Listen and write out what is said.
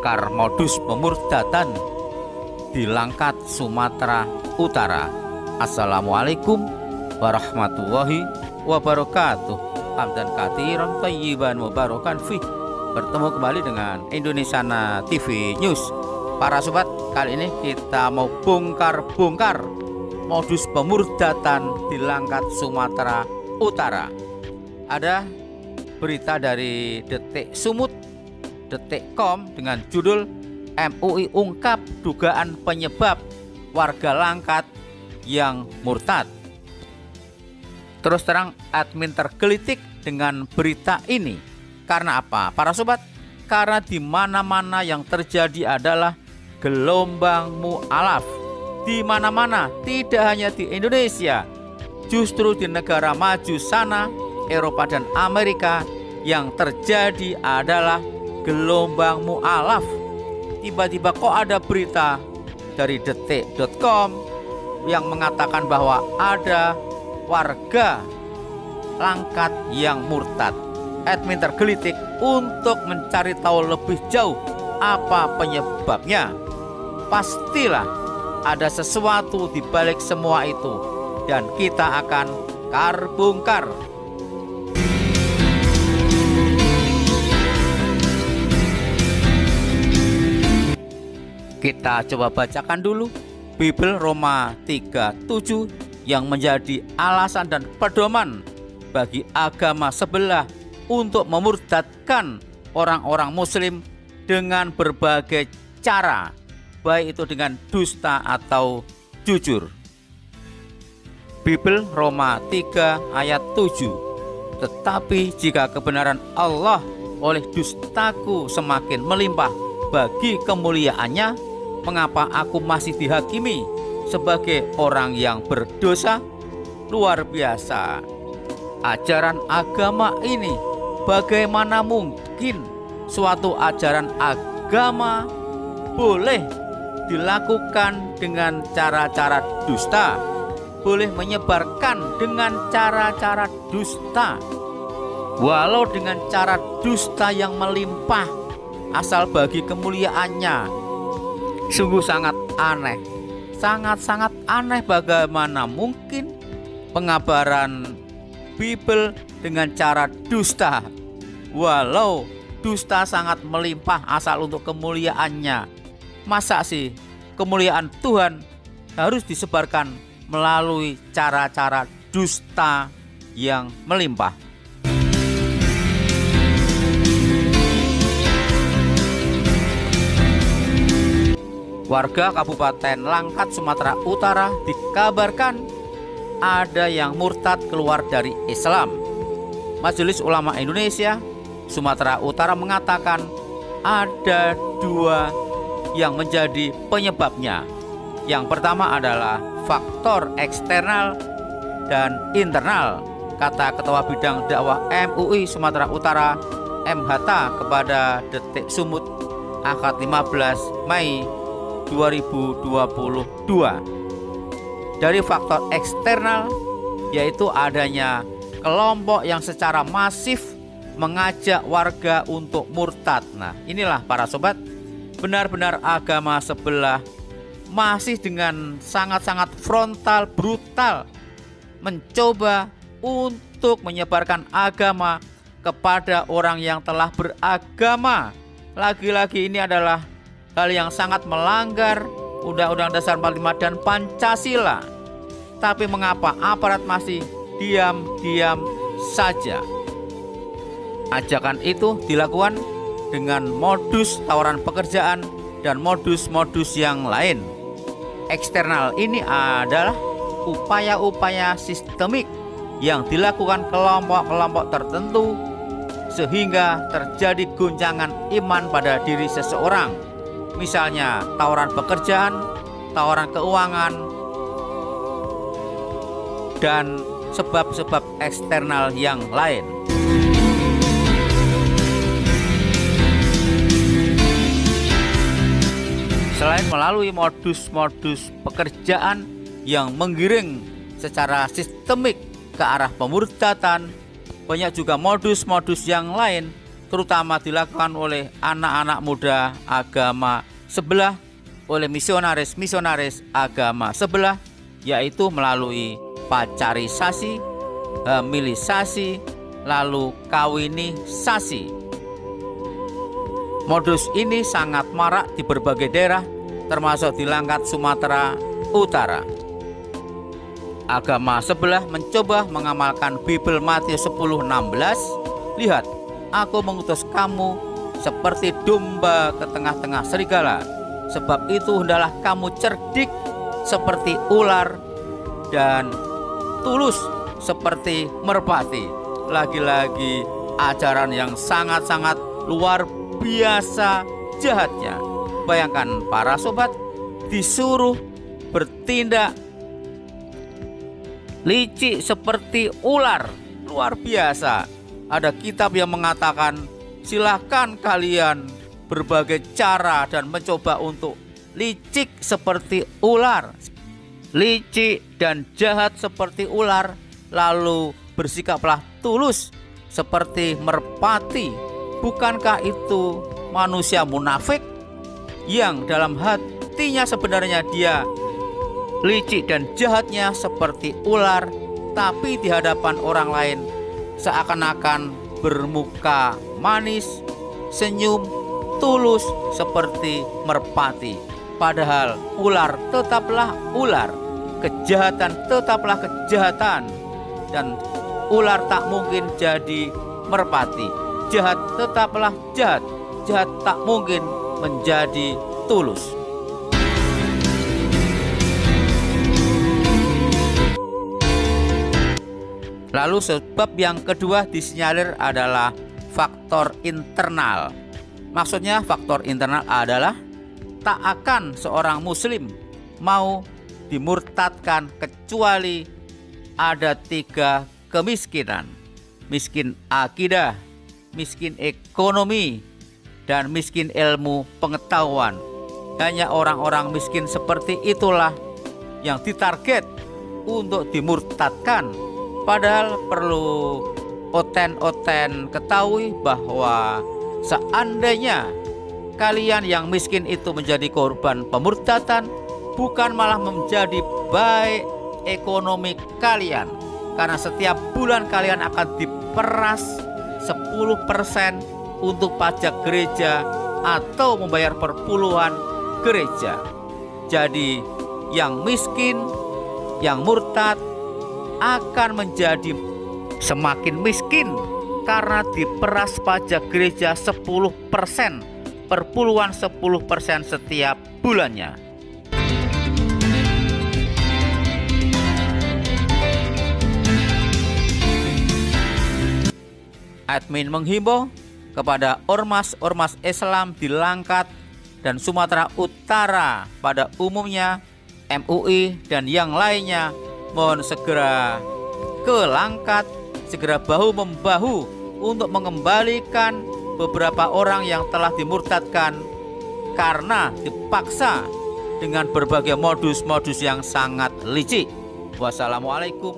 bongkar modus pemurtatan di Langkat, Sumatera Utara. Assalamualaikum warahmatullahi wabarakatuh. Hamdan katsiran thayyiban mubarakan fih. Bertemu kembali dengan Indonesiana TV News. Para sobat, kali ini kita mau bongkar-bongkar modus pemurtatan di Langkat, Sumatera Utara. Ada berita dari Detik Sumut, Detik.com dengan judul MUI ungkap dugaan penyebab warga Langkat yang murtad. Terus terang admin tergelitik dengan berita ini. Karena apa? Para sobat, karena di mana-mana yang terjadi adalah gelombang mu'alaf. Di mana-mana, tidak hanya di Indonesia, justru di negara maju sana, Eropa dan Amerika, yang terjadi adalah gelombang mu'alaf. Tiba-tiba kok ada berita dari Detik.com yang mengatakan bahwa ada warga Langkat yang murtad. Admin tergelitik untuk mencari tahu lebih jauh apa penyebabnya. Pastilah ada sesuatu di balik semua itu, dan kita akan bongkar. Kita coba bacakan dulu Bible Roma 3:7 yang menjadi alasan dan pedoman bagi agama sebelah untuk memurtadkan orang-orang muslim dengan berbagai cara, baik itu dengan dusta atau jujur. Bible Roma 3 ayat 7. Tetapi jika kebenaran Allah oleh dustaku semakin melimpah bagi kemuliaannya, mengapa aku masih dihakimi sebagai orang yang berdosa? Luar biasa ajaran agama ini. Bagaimana mungkin suatu ajaran agama boleh dilakukan dengan cara-cara dusta, boleh menyebarkan dengan cara-cara dusta, walau dengan cara dusta yang melimpah asal bagi kemuliaannya? Sungguh sangat aneh, sangat-sangat aneh. Bagaimana mungkin pengabaran Bible dengan cara dusta, walau dusta sangat melimpah asal untuk kemuliaannya? Masa sih kemuliaan Tuhan harus disebarkan melalui cara-cara dusta yang melimpah? Warga Kabupaten Langkat, Sumatera Utara dikabarkan ada yang murtad keluar dari Islam. Majelis Ulama Indonesia Sumatera Utara mengatakan ada dua yang menjadi penyebabnya. Yang pertama adalah faktor eksternal dan internal, kata Ketua Bidang Dakwah MUI Sumatera Utara MHT kepada Detik Sumut Ahad 15 Mei 2022. Dari faktor eksternal yaitu adanya kelompok yang secara masif mengajak warga untuk murtad. Nah, inilah para sobat, benar-benar agama sebelah masih dengan sangat-sangat frontal, brutal mencoba untuk menyebarkan agama kepada orang yang telah beragama. Lagi-lagi ini adalah hal yang sangat melanggar Undang-Undang Dasar 45 dan Pancasila. Tapi mengapa aparat masih diam-diam saja? Ajakan itu dilakukan dengan modus tawaran pekerjaan dan modus-modus yang lain. Eksternal ini adalah upaya-upaya sistemik yang dilakukan kelompok-kelompok tertentu sehingga terjadi goncangan iman pada diri seseorang. Misalnya tawaran pekerjaan, tawaran keuangan, dan sebab-sebab eksternal yang lain. Selain melalui modus-modus pekerjaan yang menggiring secara sistemik ke arah pemurtatan, banyak juga modus-modus yang lain terutama dilakukan oleh anak-anak muda agama sebelah, oleh misionaris agama sebelah, yaitu melalui pacarisasi, hamilisasi, lalu kawinisasi. Modus ini sangat marak di berbagai daerah, termasuk di Langkat Sumatera Utara. Agama sebelah mencoba mengamalkan Bible Matius 10:16. Lihat, aku mengutus kamu seperti domba ke tengah-tengah serigala. Sebab itu hendaklah kamu cerdik seperti ular dan tulus seperti merpati. Lagi-lagi ajaran yang sangat-sangat luar biasa jahatnya. Bayangkan para sobat disuruh bertindak licik seperti ular. Luar biasa. Ada kitab yang mengatakan silahkan kalian berbagai cara dan mencoba untuk licik seperti ular, licik dan jahat seperti ular, lalu bersikaplah tulus seperti merpati. Bukankah itu manusia munafik yang dalam hatinya sebenarnya dia licik dan jahatnya seperti ular, tapi di hadapan orang lain seakan-akan bermuka manis, senyum, tulus seperti merpati. Padahal ular tetaplah ular, kejahatan tetaplah kejahatan, dan ular tak mungkin jadi merpati. Jahat tetaplah jahat, jahat tak mungkin menjadi tulus. Lalu sebab yang kedua disinyalir adalah faktor internal. Maksudnya faktor internal adalah tak akan seorang muslim mau dimurtadkan kecuali ada 3 kemiskinan: miskin akidah, miskin ekonomi, dan miskin ilmu pengetahuan. Hanya orang-orang miskin seperti itulah yang ditarget untuk dimurtadkan. Padahal perlu oten-oten ketahui bahwa seandainya kalian yang miskin itu menjadi korban pemurtadan, bukan malah menjadi baik ekonomi kalian, karena setiap bulan kalian akan diperas 10% untuk pajak gereja atau membayar perpuluhan gereja. Jadi yang miskin, yang murtad akan menjadi semakin miskin karena diperas pajak gereja 10%, perpuluhan 10% setiap bulannya. Admin menghimbau kepada ormas-ormas Islam di Langkat dan Sumatera Utara pada umumnya, MUI dan yang lainnya, mohon segera ke Langkat, segera bahu-membahu untuk mengembalikan beberapa orang yang telah dimurtadkan karena dipaksa dengan berbagai modus-modus yang sangat licik. Wassalamualaikum